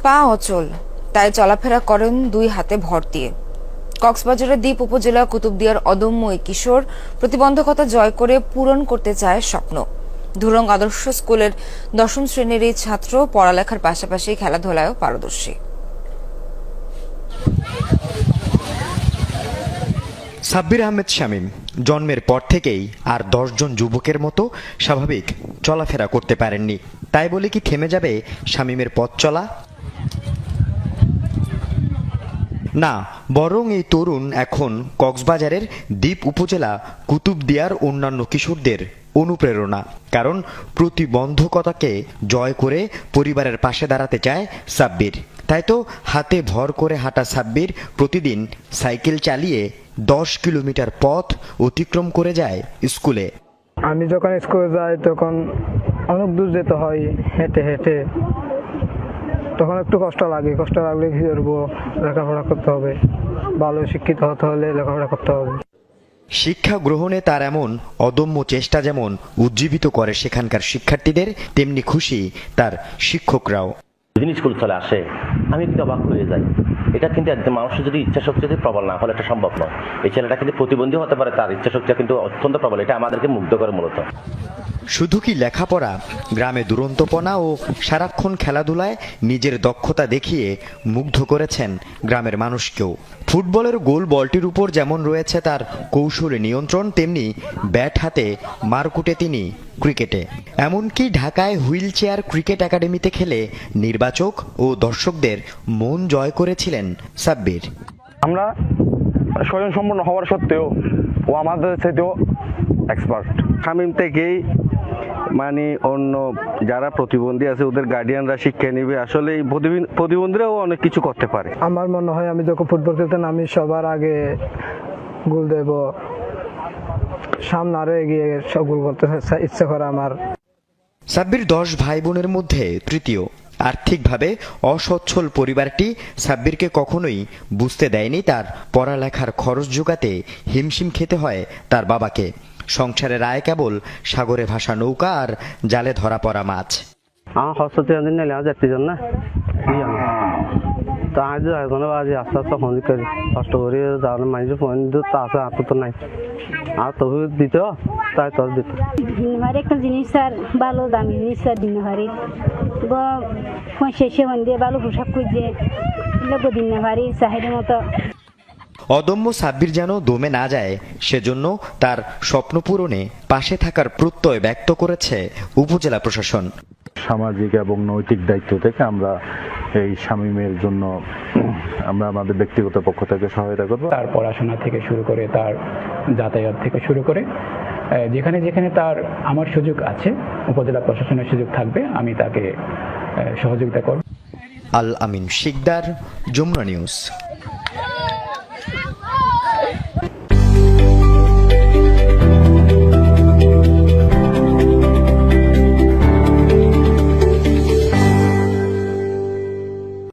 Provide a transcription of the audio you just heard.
পা অচল, তাই চলাফেরা করেন দুই হাতে ভর দিয়ে। কক্সবাজারের দ্বীপ উপজেলা কুতুবদিয়ার অদম্য এই কিশোর প্রতিবন্ধকতা জয় করে পূরণ করতে চায় স্বপ্ন। ধুরং আদর্শ স্কুলের 10ম শ্রেণীর এই ছাত্র পড়ালেখার পাশাপাশি খেলাধুলায়ও পারদর্শী। সাব্বির আহমেদ শামীম জন্মের পর থেকেই আর 10 জন যুবকের মতো স্বাভাবিক চলাফেরা করতে পারেননি। তাই বলে কি থেমে যাবে শামীমের পথ চলা? না, বরং এই তরুণ এখন কক্সবাজারের দ্বীপ উপজেলা কুতুবদিয়ার অন্যান্য কিশোরদের অনুপ্রেরণা। কারণ প্রতিবন্ধকতাকে জয় করে পরিবারের পাশে দাঁড়াতে চায় সাব্বির। তাই তো হাতে ভর করে হাঁটা সাব্বির প্রতিদিন সাইকেল চালিয়ে 10 কিলোমিটার পথ অতিক্রম করে যায় স্কুলে। আমি যখন স্কুলে যাই তখন অনেক দূর যেতে হয় হেঁটে হেঁটে, তখন একটু কষ্ট লাগলে কি করবো, লেখাপড়া করতে হবে, ভালো শিক্ষিত হতে হলে লেখাপড়া করতে হবে। শিক্ষা গ্রহণে তার এমন অদম্য চেষ্টা যেমন উজ্জীবিত করে সেখানকার শিক্ষার্থীদের, তেমনি খুশি তার শিক্ষকরাও। যেদিন স্কুল চলে আসে আমি কিন্তু অবাক হয়ে যাই। এটা কিন্তু একদম মানুষের যদি ইচ্ছা শক্তি যদি প্রবল না হলে এটা সম্ভব নয়। এই ছেলেটা কিন্তু প্রতিবন্ধী হতে পারে, তার ইচ্ছা শক্তি কিন্তু অত্যন্ত প্রবল। এটা আমাদেরকে মুগ্ধ করে মূলত। শুধু কি লেখাপড়া, গ্রামে দুরন্তপনা ও সারাক্ষণ খেলাধুলায় নিজের দক্ষতা দেখিয়ে মুগ্ধ করেছেন গ্রামের মানুষকেও। ফুটবলের গোল বলটির উপর যেমন রয়েছে তার কৌশলে নিয়ন্ত্রণ, তেমনি ব্যাট হাতে মারকুটে তিনি ক্রিকেটে। এমনকি ঢাকায় হুইল চেয়ার ক্রিকেট একাডেমিতে খেলে নির্বাচক ও দর্শকদের মন জয় করেছিলেন সাব্বির। আমরা স্বয়ংসম্পূর্ণ হওয়ার সত্ত্বেও ও আমাদের থেকেও এক্সপার্ট। শামীম থেকেই মানে অন্য যারা প্রতিবন্ধী আছে ওদের গার্ডিয়ানরা শিক্ষা নিবে, আসলে এই প্রতিবন্ধীরাও অনেক কিছু করতে পারে। আমার মনে হয় আমি যখন ফুটবল খেলতে নামি সবার আগে গোল দেব, সামনে আরো এগিয়ে সব গোল করতে ইচ্ছা করে আমার। সাব্বির 10 ভাই বোনের মধ্যে তৃতীয়। আর্থিকভাবে অসচ্ছল পরিবারটি সাব্বিরকে কখনোই বুঝতে দেয়নি তার পড়ালেখার খরচ জোগাতে হিমশিম খেতে হয় তার বাবাকে। সংসারের আয় কেবল সাগরে ভাসা নৌকা আর জালে ধরা পড়া মাছ। আমার খরচ না তো আজ এখন আজ আস্তে আস্তে ফোন করি, কষ্ট করি যাওয়ার মানুষ ফোন দিতে আছে, আর তো নাই, আর তবু দিত তাই তোর দিত। দিনহারে একটা জিনিস স্যার, ভালো দামি জিনিস স্যার দিনহারে শেষে মন দিয়ে ভালো পোশাক খুঁজছে লোক দিনহারি চাহিদার মতো। অদম্য সাব্বির যেন দমে না যায়, সেজন্য তার স্বপ্ন পূরণে পাশে থাকার প্রত্যয় ব্যক্ত করেছে উপজেলা প্রশাসন। সামাজিক এবং নৈতিক দায়িত্ব থেকে আমরা এই শামীমের জন্য আমরা আমাদের ব্যক্তিগত পক্ষ থেকে সহায়তা করব। তার পড়াশোনা থেকে শুরু করে তার যাতায়াত থেকে শুরু করে যেখানে যেখানে তার আমার সুযোগ আছে, উপজেলা প্রশাসনের সুযোগ থাকবে, আমি তাকে সহযোগিতা করব। আল আমিন শিকদার, যমুনা নিউজ।